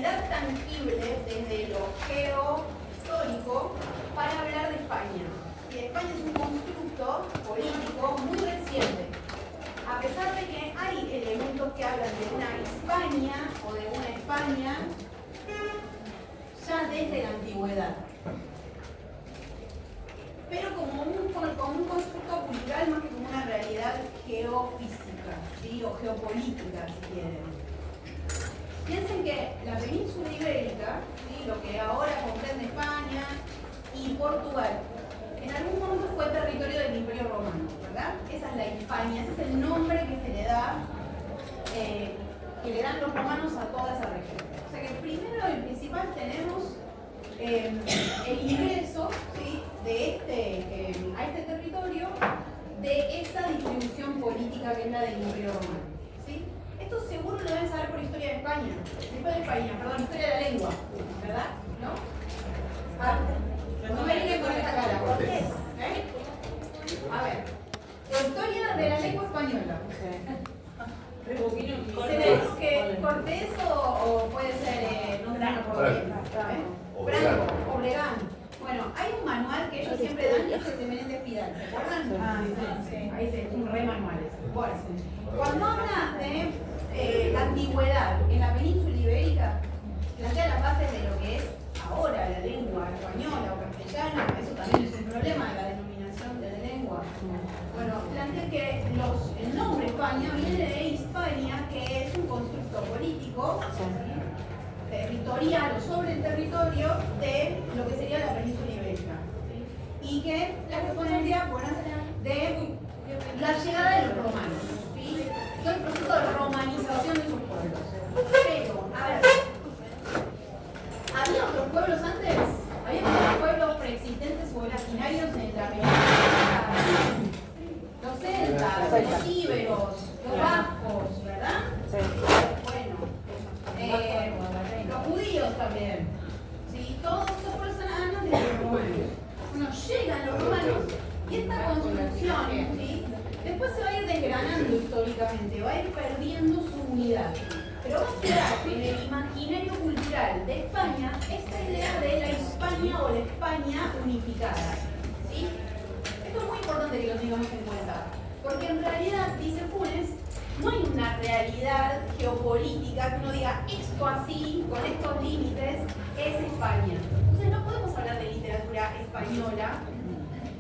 unidad tangible desde lo geohistórico para hablar de España. Y España es un constructo político muy reciente. A pesar de que hay elementos que hablan de una Hispania o de una España ya desde la antigüedad. Pero como un constructo cultural más que como una realidad geofísica, ¿sí? O geopolítica, si quieren. Piensen que la península ibérica, ¿sí? Lo que ahora comprende España y Portugal, en algún momento fue territorio del Imperio Romano, ¿verdad? Esa es la Hispania, ese es el nombre que se le da, que le dan los romanos a toda esa región. O sea que primero y principal tenemos el ingreso, ¿sí? A este territorio de esa distribución política que es la del Imperio Romano, ¿sí? Esto seguro lo deben saber por historia de España, historia de la lengua, ¿verdad? ¿No? No me miren con esa cara. ¿Cortés? A ver, historia de la lengua española. ¿Tenemos que Cortés o puede ser Franco, Obregón? Bueno, hay un manual que ellos siempre dan, que es el de Menéndez Pidal, ¿se acuerdan? Sí. Ahí es un re manual. Bueno, cuando habla de la antigüedad en la península ibérica, plantea las bases de lo que es ahora la lengua española o castellana. Eso también es un problema de la denominación de la lengua. Bueno, plantea que el nombre España viene de Hispania, que es un constructo político, territorial o sobre el territorio de lo que sería la península ibérica, ¿sí? Y que la correspondería de la llegada de los romanos, ¿sí? Todo el proceso de romanización de sus pueblos. Pero, a ver, ¿había otros pueblos antes? ¿Había otros pueblos preexistentes o originarios en la península? Los celtas, los íberos, los vascos, ¿verdad? Sí. Bueno, los judíos también, ¿sí? Todos estos pueblos antes de los romanos. Bueno, llegan los romanos y esta construcción, ¿sí? Después se va a ir desgranando históricamente, va a ir perdiendo su unidad. Pero va a quedar en el imaginario cultural de España esta idea de la Hispania o la España unificada, ¿sí? Esto es muy importante que lo tengamos en cuenta, porque en realidad, dice Funes, no hay una realidad geopolítica que uno diga esto así, con estos límites, es España. Entonces no podemos hablar de literatura española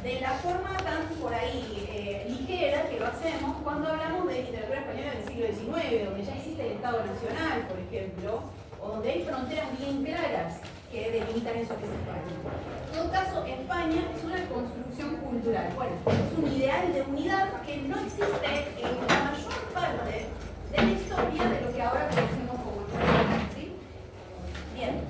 de la forma tan por ahí ligera que lo hacemos cuando hablamos de literatura española del siglo XIX, donde ya existe el Estado Nacional, por ejemplo, o donde hay fronteras bien claras que delimitan eso que es España. En todo caso, España es una construcción cultural. Bueno, es un ideal de unidad que no existe en la mayor parte de la historia de lo que ahora conocemos como España, ¿sí? Bien.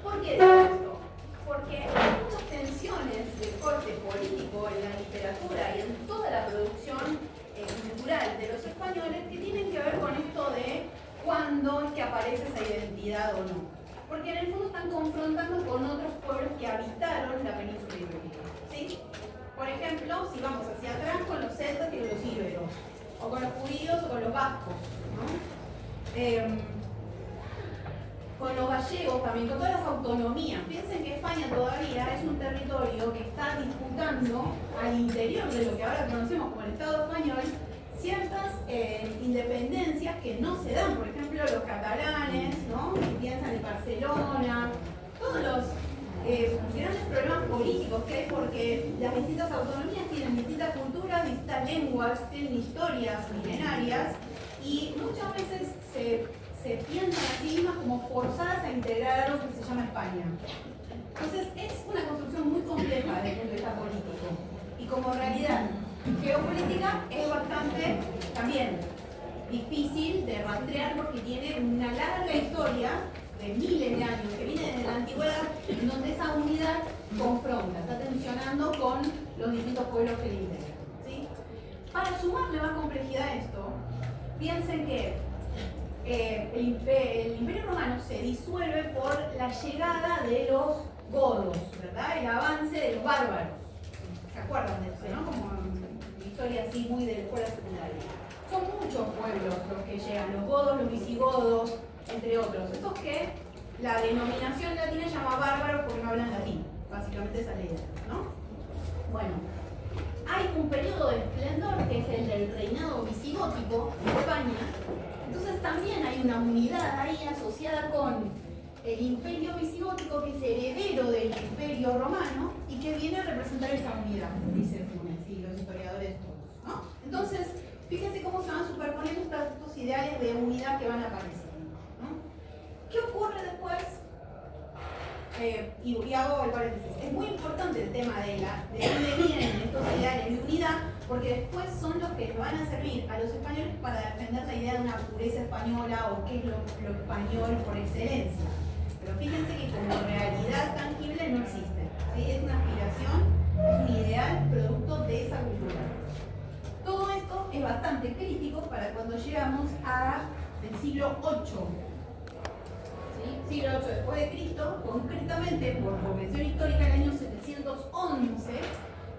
¿Por qué digo esto? Porque hay muchas tensiones de corte político en la literatura y en toda la producción cultural de los españoles que tienen que ver con esto de cuándo es que aparece esa identidad o no. Porque en el fondo están confrontando con otros pueblos que habitaron la península ibérica, ¿sí? Por ejemplo, si vamos hacia atrás con los celtas y con los íberos, o con los judíos o con los vascos, ¿no? Con los gallegos también, con todas las autonomías. Piensen que España todavía es un territorio que está disputando al interior de lo que ahora conocemos como el Estado español ciertas independencias que no se dan. Por ejemplo, los catalanes, ¿no? Que piensan en Barcelona, todos los grandes problemas políticos que hay porque las distintas autonomías tienen distintas culturas, distintas lenguas, tienen historias milenarias y muchas veces se piensan a sí mismas como forzadas a integrar algo que se llama España. Entonces es una construcción muy compleja desde el punto de vista político y como realidad geopolítica es bastante también difícil de rastrear porque tiene una larga historia de miles de años que viene desde la antigüedad en donde esa unidad confronta, está tensionando con los distintos pueblos que le integran, ¿sí? Para sumarle más complejidad a esto, piensen que el Imperio Romano se disuelve por la llegada de los godos, ¿verdad? El avance de los bárbaros. ¿Se acuerdan de eso, no? Como una historia así muy de la escuela secundaria. Son muchos pueblos los que llegan, los godos, los visigodos, entre otros. Estos que la denominación latina llama bárbaros porque no hablan latín. Básicamente esa es la idea, ¿no? Bueno, hay un periodo de esplendor que es el del reinado visigótico en España. Entonces también hay una unidad ahí asociada con el imperio visigótico, que es heredero del imperio romano y que viene a representar esa unidad, dice Funes y los historiadores todos, ¿no? Entonces, fíjense cómo se van superponiendo estos ideales de unidad que van apareciendo, ¿no? ¿Qué ocurre después? Y hago el paréntesis. Es muy importante el tema de dónde vienen estos ideales de unidad, porque después son los que van a servir a los españoles para defender la idea de una pureza española o qué es lo español por excelencia. Pero fíjense que como realidad tangible no existe, ¿sí? Es una aspiración, es un ideal producto de esa cultura. Todo esto es bastante crítico para cuando llegamos al siglo VIII. ¿Sí? Siglo VIII después de Cristo, concretamente por convención histórica el año 711,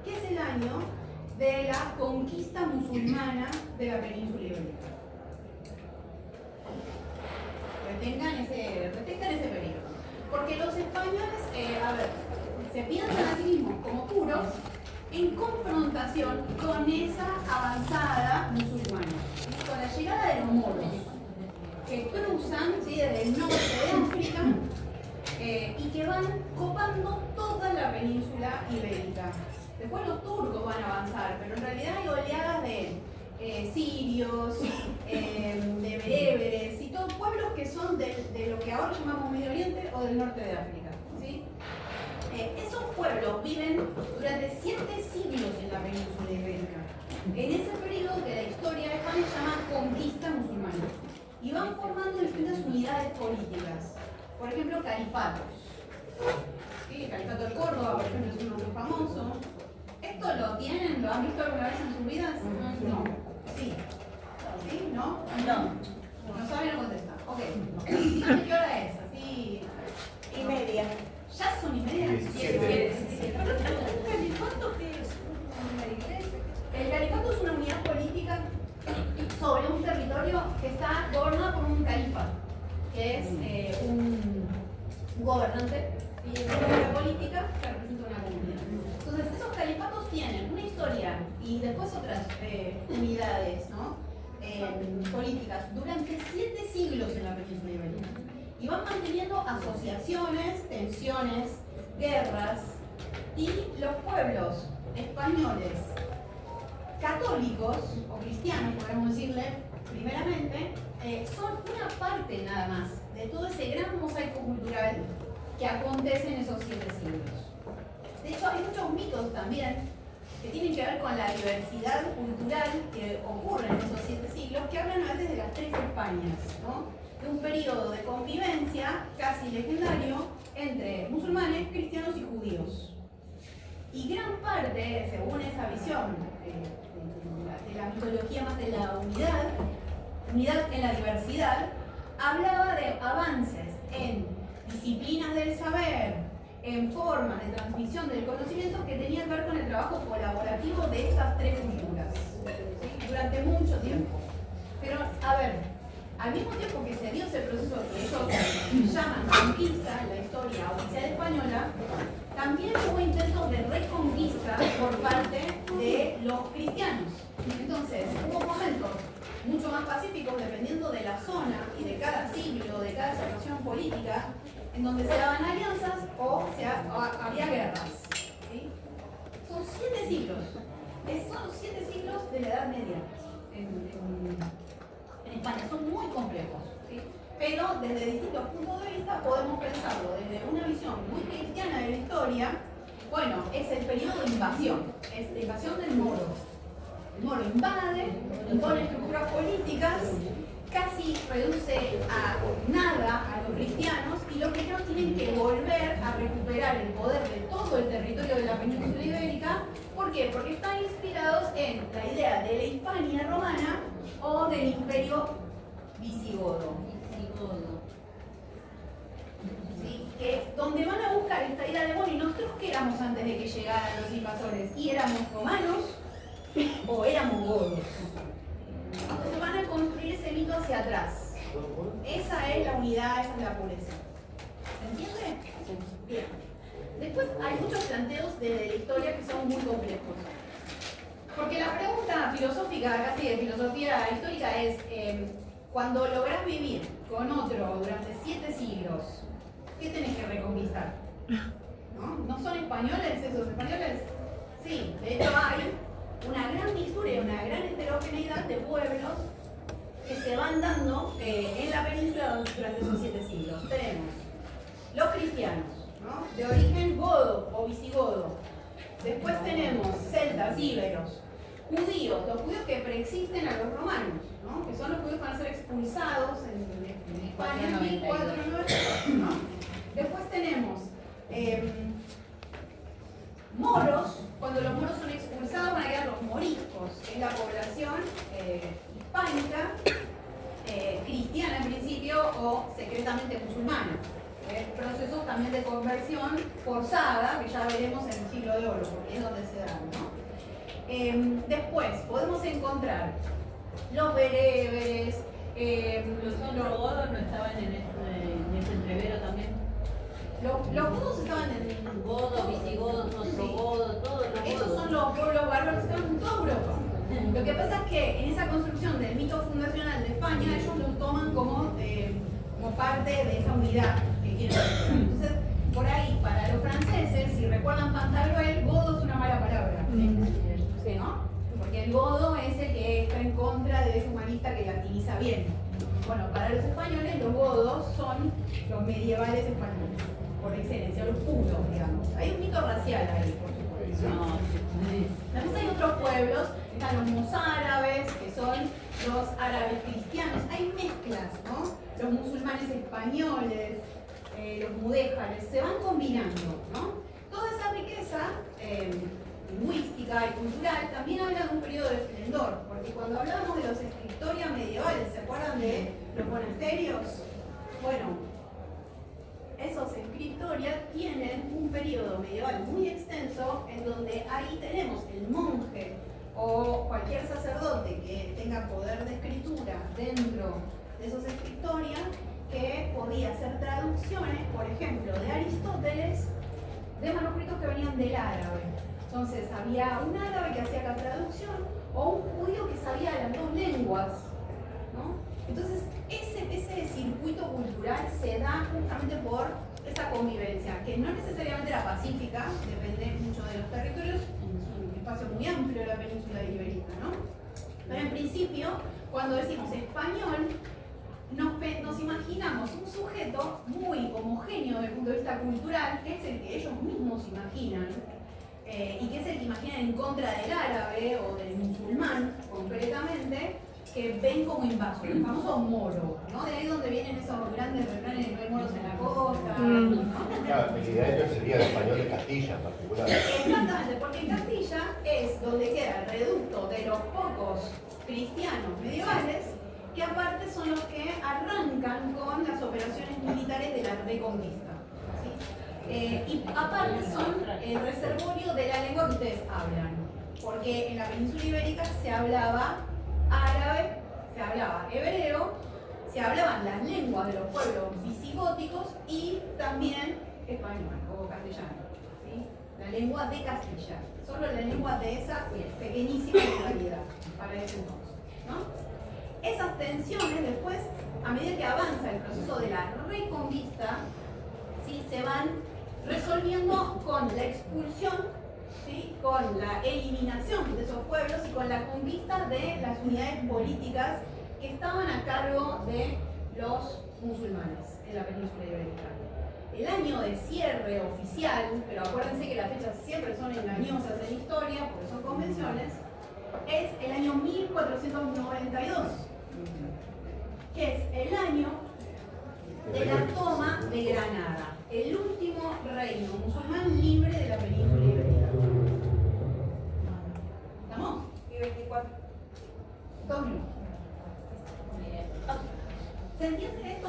que es el año de la conquista musulmana de la península ibérica. Retengan ese periodo. Porque los españoles, se piensan a sí mismos como puros en confrontación con esa avanzada musulmana. Con la llegada de los moros, que cruzan, ¿sí?, desde el norte de África y que van copando toda la península ibérica. Después los turcos van a avanzar, pero en realidad hay oleadas de sirios, de bereberes y todos pueblos que son de lo que ahora llamamos Medio Oriente o del norte de África, ¿sí? Esos pueblos viven durante 7 siglos en la península ibérica, en ese periodo que la historia de España llama conquista musulmana, y van formando distintas unidades políticas, por ejemplo califatos. ¿Sí? El califato de Córdoba, por ejemplo, es uno muy famoso. ¿Esto lo tienen? ¿Lo han visto alguna vez en sus vidas? No. ¿Sí? ¿Sí? ¿No? No. ¿No saben o contestan? Ok. Díganme qué hora es, así. 1:30. ¿Ya son 1:30? Sí. ¿El califato qué es? ¿Una iglesia? El califato es una unidad política sobre un territorio que está gobernado por un califa, que es un gobernante y una política que representa una comunidad. Entonces, esos califatos tienen una historia y después otras unidades, ¿no?, políticas durante 7 siglos en la península ibérica. Y van manteniendo asociaciones, tensiones, guerras, y los pueblos españoles católicos o cristianos, podemos decirle primeramente, son una parte nada más de todo ese gran mosaico cultural que acontece en esos 7 siglos. De hecho, hay muchos mitos también que tienen que ver con la diversidad cultural que ocurre en esos 7 siglos, que hablan a veces de las 3 Españas, ¿no?, de un periodo de convivencia casi legendario entre musulmanes, cristianos y judíos. Y gran parte, según esa visión de la mitología más de la unidad en la diversidad, hablaba de avances en disciplinas del saber, en formas de transmisión del conocimiento que tenían que ver con el trabajo colaborativo de estas 3 culturas, ¿sí?, durante mucho tiempo. Pero, a ver, al mismo tiempo que se dio ese proceso que ellos llaman conquista en la historia oficial española, también hubo intentos de reconquista por parte de los cristianos. Entonces, hubo momentos mucho más pacíficos dependiendo de la zona y de cada siglo, de cada situación política, en donde se daban alianzas o había guerras, ¿sí? Son 7 siglos. Son los 7 siglos de la Edad Media en España. Son muy complejos, ¿sí? Pero desde distintos puntos de vista podemos pensarlo desde una visión muy cristiana de la historia. Bueno, es el periodo de invasión, es la invasión del moro. El moro invade, impone estructuras políticas, casi reduce a nada a los cristianos, y los cristianos tienen que volver a recuperar el poder de todo el territorio de la península ibérica. ¿Por qué? Porque están inspirados en la idea de la Hispania romana o del imperio visigodo. ¿Sí? Que es donde van a buscar esta idea de, bueno, ¿y nosotros qué éramos antes de que llegaran los invasores? ¿Y éramos romanos o éramos godos? Entonces van a construir ese mito hacia atrás. Esa es la unidad, esa es la pureza. ¿Se entiende? Bien. Después hay muchos planteos de la historia que son muy complejos. Porque la pregunta filosófica, casi de filosofía histórica, es cuando lográs vivir con otro durante 7 siglos, ¿qué tenés que reconquistar? ¿No son españoles esos españoles? Sí, de hecho hay una gran mixtura y una gran heterogeneidad de pueblos que se van dando en la península durante esos 7 siglos. Tenemos los cristianos, ¿no? De origen godo o visigodo. Después tenemos celtas, íberos, judíos, los judíos que preexisten a los romanos, ¿no? Que son los judíos que van a ser expulsados en España en 1492, ¿no? Después tenemos moros. Cuando los moros son expulsados van a quedar los moriscos, que es la población hispánica, cristiana en principio o secretamente musulmana. Procesos también de conversión forzada, que ya veremos en el siglo de oro, porque es donde se dan, ¿no? Después podemos encontrar los bereberes, los godos no estaban en ese entrevero también. Los godos estaban en godos, visigodos, ostrogodos, todos los Estos godos. son los pueblos bárbaros que están en toda Europa. Lo que pasa es que en esa construcción del mito fundacional de España, ellos lo toman como parte de esa unidad que quieren hacer. Entonces, por ahí, para los franceses, si recuerdan Pantagruel, godo es una mala palabra. ¿Sí, no? Porque el godo es el que está en contra de ese humanista que latiniza bien. Bueno, para los españoles, los godos son los medievales españoles, por excelencia, los puros, digamos. Hay un mito racial ahí, por supuesto. Después hay otros pueblos, están los mozárabes, que son los árabes cristianos. Hay mezclas, ¿no? Los musulmanes españoles, los mudéjares, se van combinando, ¿no? Toda esa riqueza lingüística y cultural también habla de un periodo de esplendor, porque cuando hablamos de los escritorias medievales, ¿se acuerdan de los monasterios? Bueno, esos escritorias tienen un periodo medieval muy extenso en donde ahí tenemos el monje o cualquier sacerdote que tenga poder de escritura dentro de esos escritorias que podía hacer traducciones, por ejemplo, de Aristóteles, de manuscritos que venían del árabe. Entonces había un árabe que hacía la traducción o un judío que sabía las dos lenguas, ¿no? Entonces ese circuito cultural se da justamente por esa convivencia, que no necesariamente era pacífica, depende mucho de los territorios, es un espacio muy amplio de la península ibérica, ¿no? Pero en principio, cuando decimos español, nos imaginamos un sujeto muy homogéneo desde el punto de vista cultural, que es el que ellos mismos imaginan, y que es el que imaginan en contra del árabe o del musulmán, concretamente, que ven como invasor, el famoso moro, ¿no? De ahí donde vienen esos grandes refranes de no hay moros en la costa, ¿no? Claro, la idea de ellos sería el español de Castilla en particular. Exactamente, porque en Castilla es donde queda el reducto de los pocos cristianos medievales, que aparte son los que arrancan con las operaciones militares de la reconquista. ¿Sí? Y aparte son el reservorio de la lengua que ustedes hablan, porque en la península ibérica se hablaba árabe, se hablaba hebreo, se hablaban las lenguas de los pueblos visigóticos y también español o castellano, ¿sí? La lengua de Castilla, solo la lengua de esa pequeñísima localidad para ese entonces, ¿no? Esas tensiones después, a medida que avanza el proceso de la reconquista, ¿sí? Se van resolviendo con la expulsión, ¿sí? Con la eliminación de esos pueblos y con la conquista de las unidades políticas que estaban a cargo de los musulmanes en la península ibérica. El año de cierre oficial, pero acuérdense que las fechas siempre son engañosas en historia porque son convenciones, es el año 1492, que es el año de la toma de Granada, el último reino musulmán libre de la península ibérica. ¿Estamos? Y 24. 2000. ¿Se entiende esto?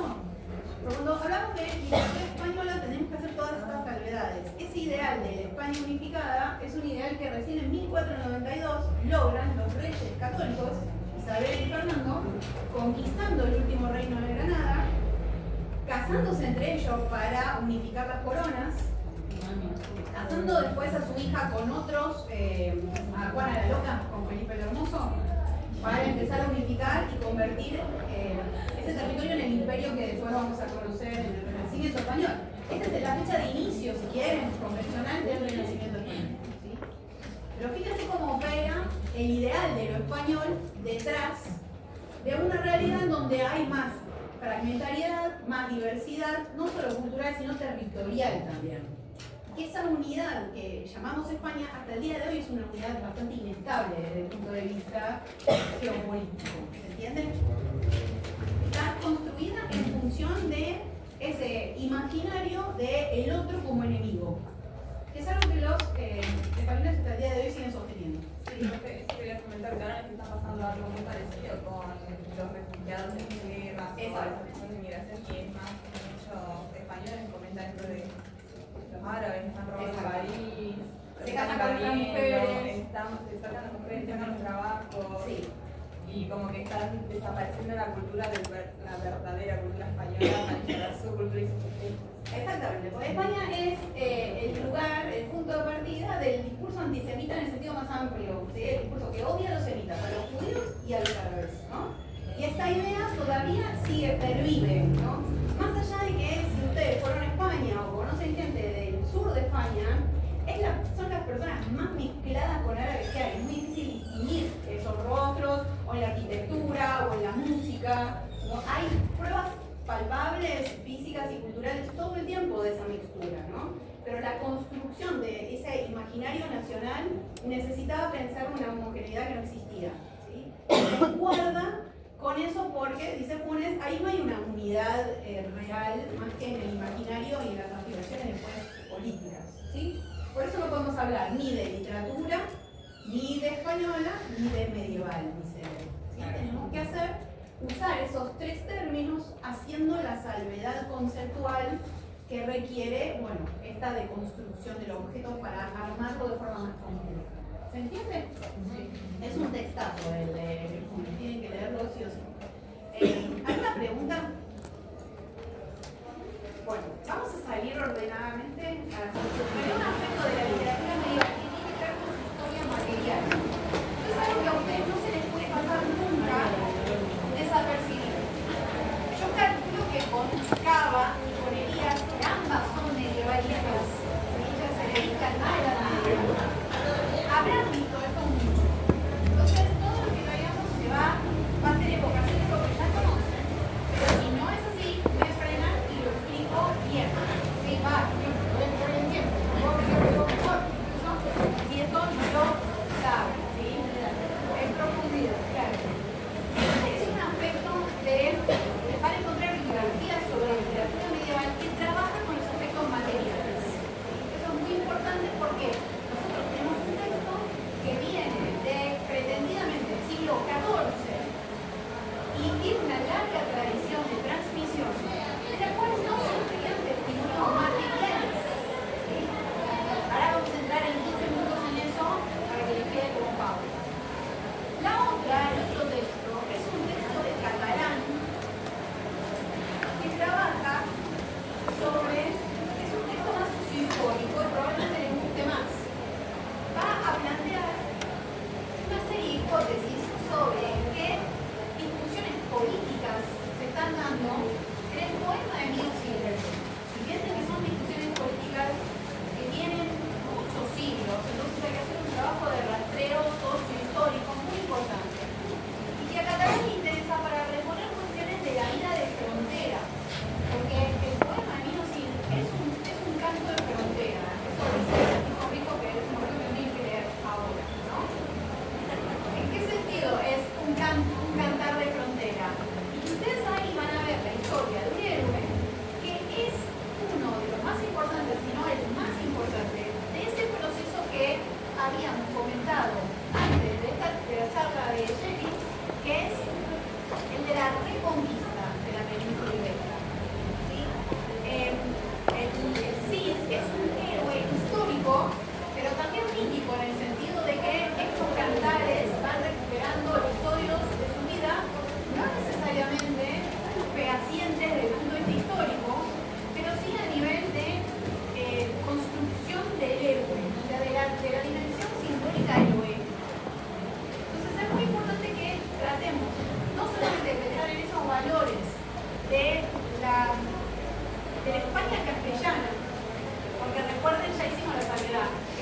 Pero cuando hablamos de literatura española tenemos que hacer todas estas salvedades. Ese ideal de la España unificada es un ideal que recién en 1492 logran los reyes católicos Isabel y Fernando, conquistando el último reino de Granada, casándose entre ellos para unificar las coronas, casando después a su hija con otros, a Juana la Loca, con Felipe el Hermoso, para empezar a unificar y convertir ese territorio en el imperio que después vamos a conocer en el Renacimiento español. Esta es la fecha de inicio, si quieren, convencional del Renacimiento español. ¿Sí? Pero fíjense cómo opera el ideal de lo español detrás de una realidad donde hay más fragmentariedad, más diversidad, no solo cultural, sino territorial también. Y esa unidad que llamamos España hasta el día de hoy es una unidad bastante inestable desde el punto de vista geopolítico. ¿Se entiende? Está construida en función de ese imaginario del otro como enemigo, que es algo que los españoles hasta el día de hoy siguen sosteniendo. Sí, lo que quería comentar que ahora está pasando algo muy parecido con los refugiados de guerra, o las personas de inmigración, y es más, muchos españoles comentan esto de los árabes están robando París, se casan con otras mujeres, se sacan las mujeres, sacan los trabajos, sí. Y como que están desapareciendo la cultura de la verdadera cultura española para instalar su cultura y sus costumbres. Exactamente, porque España es el lugar, el punto de partida del discurso antisemita en el sentido más amplio, ¿sí? El discurso que odia a los semitas, a los judíos y a los árabes, ¿no? Y esta idea todavía pervive, ¿no? Más allá de que si ustedes fueron a España o conocen gente del sur de España, son las personas más mezcladas con árabes que hay. Es muy difícil distinguir esos rostros, o en la arquitectura, o en la música, ¿no? Hay pruebas palpables, físicas y culturales todo el tiempo de esa mixtura, ¿no? Pero la construcción de ese imaginario nacional necesitaba pensar una homogeneidad que no existía, ¿sí? Se guarda con eso porque, dice Funes, ahí no hay una unidad real más que en el imaginario y en las aspiraciones después políticas, ¿sí? Por eso no podemos hablar ni de literatura, ni de española, ni de medieval, dice él, ¿sí? Tenemos que usar esos tres términos haciendo la salvedad conceptual que requiere, bueno, esta deconstrucción del objeto para armarlo de forma más compleja. ¿Se entiende? Sí. Es un textazo el de Funes, tienen que leerlo sí o sí. ¿Alguna pregunta? Bueno, vamos a salir ordenadamente a la solución. Hay un aspecto de la literatura medieval que tiene que ver con su historia material. Es algo que a ustedes no se les puede pasar nunca desapercibido. Yo calculo que con Cava y con Elías, que ambas son medievalistas, ellas se dedican a la medieval, habrán visto esto mucho. Entonces, todo lo que traigamos va a ser evocación de lo que ya conocen. Pero si no es así, me frenan y lo explico bien. Sí, va, yo voy a poner el tiempo.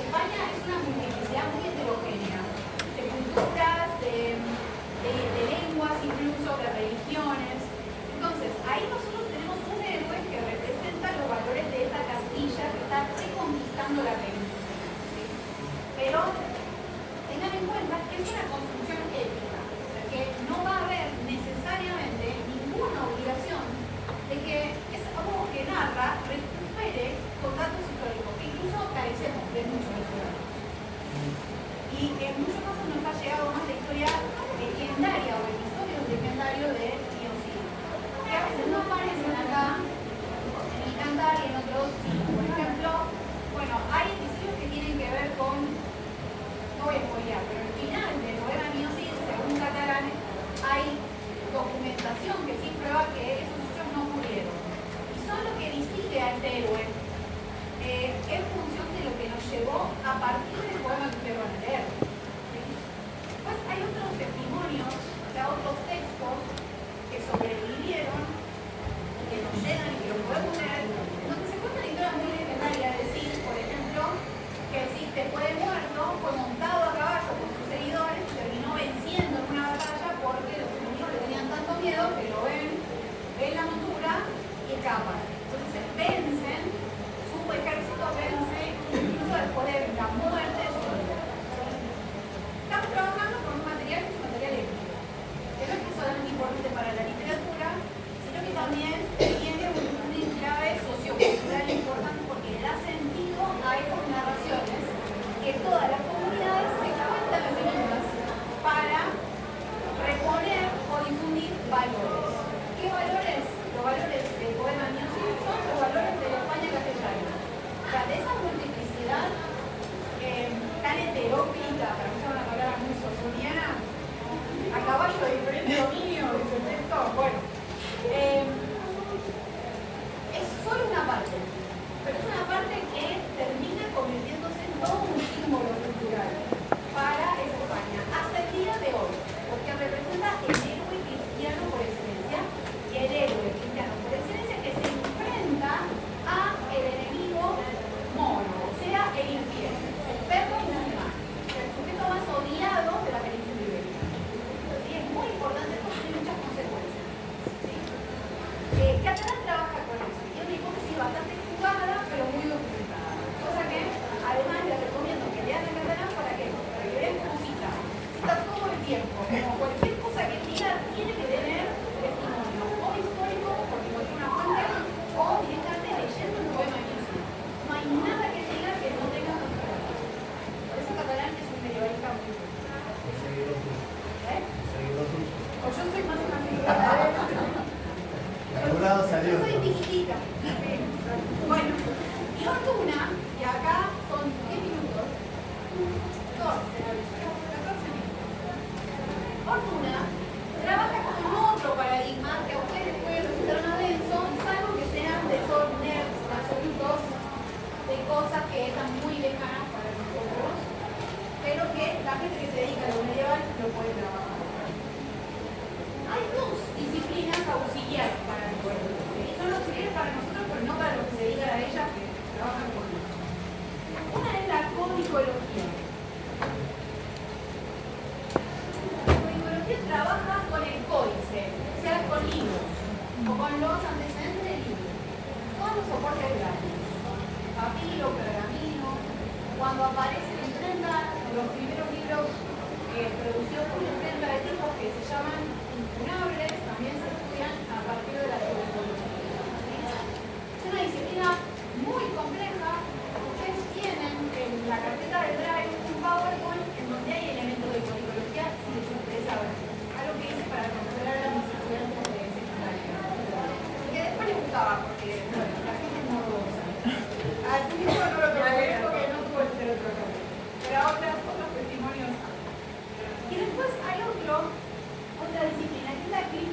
España es una multiplicidad muy heterogénea, de culturas, de lenguas, incluso de religiones. Entonces, ahí nosotros tenemos un héroe que representa los valores de esa Castilla que está reconquistando la península. ¿Sí? Pero tengan en cuenta que es una construcción épica, o sea que no va a haber necesariamente ninguna obligación de que esa voz que narra recupere con datos históricos, que incluso carecemos de muchos históricos. Y en muchos casos nos ha llegado más la historia legendaria o episodios legendarios de Miocid, que a veces no aparecen acá en el Cantar y en otros sí. Por ejemplo, bueno, hay episodios que tienen que ver con, no voy a spoilear, pero al final de Novena Miocid, según Catalán, hay documentación que sí prueba que esos hechos no ocurrieron. Y son lo que distingue a este héroe en función de lo que nos llevó a partir del poema que ustedes van a leer. ¿Sí? Pues hay otros testimonios, o sea, otros textos que sobrevivieron, que nos llegan y que los podemos leer, donde se cuenta la historia muy legendaria, es decir, por ejemplo, que existe fue de muerto, fue montado a caballo con sus seguidores y terminó venciendo en una batalla porque los enemigos le tenían tanto miedo que lo ven la montura y escapan. Entonces vencen, su ejército vence, incluso después de la muerte de su líder. Estamos trabajando con un material que es un material épico, que no es que solamente importante para la literatura, sino que también tiene un enclave sociocultural importante porque le da sentido a estas narraciones que todas las comunidades se cuentan a sí mismas para reponer o difundir valores. ¿Qué valores? Los valores del poema Miocid son los valores de la España castellana. O sea, de esa multiplicidad tan heteróclita, para usar una palabra muy sosoniana, a caballo de diferentes dominios, de texto, bueno, es solo una parte, pero es una parte que termina convirtiéndose en todo un símbolo cultural para esa España, hasta el día de hoy, porque representa el héroe cristiano por excelencia y el héroe cristiano por excelencia que se enfrenta a el enemigo mono, o sea, el infierno, el perro musulmán, el sujeto más odiado de la península ibérica. ¿Sí? Es muy importante porque tiene muchas consecuencias. ¿Sí? Catalán trabaja con eso, y es una hipótesis bastante jugada, pero muy documentada. Cosa que, además, les recomiendo que lean a Catalán para que vean cómo cita. Cita todo el tiempo, como cualquier cosa que diga, tiene que tener testimonio, o histórico, porque encontré una fuente, o directamente leyendo un poema de Miocid. No hay nada que diga que no tenga contrario. Por eso Catalán es un medievalista muy bueno. O yo soy más una figura de él. Yo soy tiquitita. Bueno, y Ortuna, y acá son 10 minutos, 14 minutos. Ortuna trabaja con otro paradigma que a ustedes les puede resultar más denso, salvo que sean de esos nerds absolutos, de cosas que están muy lejanas para nosotros, pero que la gente que se dedica a lo medieval lo puede trabajar. Hay dos disciplinas auxiliares para nosotros. ¿Sí? Son auxiliares para nosotros, pero no para los que se dedican a ellas, que trabajan con ellas. Una es la codicología. La codicología trabaja con el códice, o sea, con libros, o con los antecedentes de libros, con los soportes gráficos, papiro, pergamino. Cuando aparece la imprenta, los primeros libros producidos por la imprenta de tipos que se llaman incunables, también se estudian a partir de la codicología. Es una disciplina muy compleja. Ustedes tienen en la carpeta de Drive un PowerPoint en donde hay elementos de codicología si les interesa ver. Algo que hice para controlar a mis estudiantes de secundaria. Que después les gustaba porque, bueno, la gente es morbosa. Al principio no lo tomé porque no tuvo el otro campo. Pero otros testimonios. Y después hay otra disciplina, que es la clínica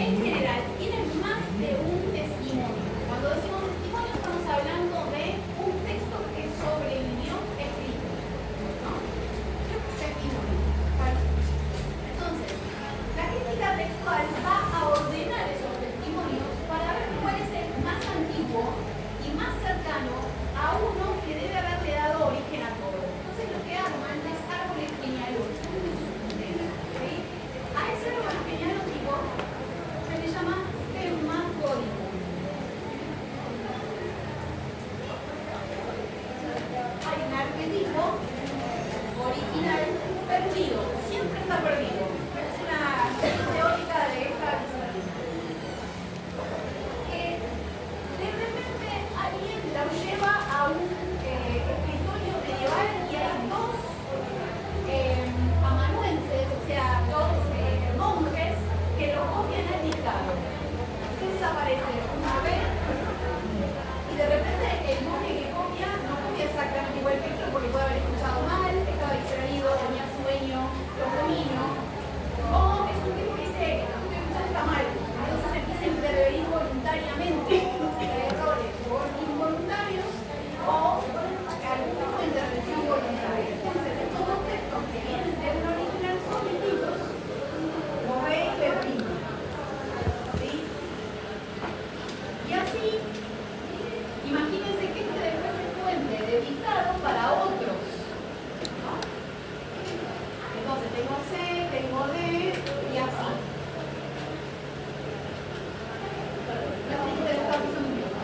en general tienen más de un testimonio. Cuando decimos testimonio estamos hablando de un texto que sobrevivió escrito, ¿no? Testimonio. Vale. Entonces, la crítica textual va a ordenar esos testimonios para ver cuál es el más antiguo y más cercano a uno que debe haberle dado origen a todo. Entonces lo que arman es árboles genealógicos. ¿Sí? A ese árbol genealógico se le llama spermatogónico. Hay un arquetipo original perdido, siempre está perdido. Es una teórica de esta disciplina. Que de repente alguien lo lleva a un escritorio medieval y hay dos amanuenses, o sea, dos monjes que lo copian al dictado. Entonces aparece una vez y de repente el monje que copia no copia exactamente igual que otro porque puede haber escuchado mal, estaba distraído, tenía sueño, lo domino. O es un tipo que dice, lo que escuchado está mal, entonces empieza a intervenir voluntariamente errores involuntarios o algún tipo de intervención voluntaria. Entonces, estos dos textos que vienen de un original son distintos. Lo ve y le prima. ¿Sí? Y así, imagínense que este después es fuente de dictado para otros. ¿No? Entonces, tengo C, tengo D y así.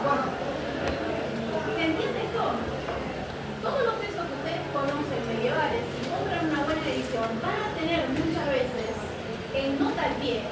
Bueno, ¿se entiende esto? Todos los textos que ustedes conocen medievales, si compran una buena edición, van a tener muchas veces en nota al pie,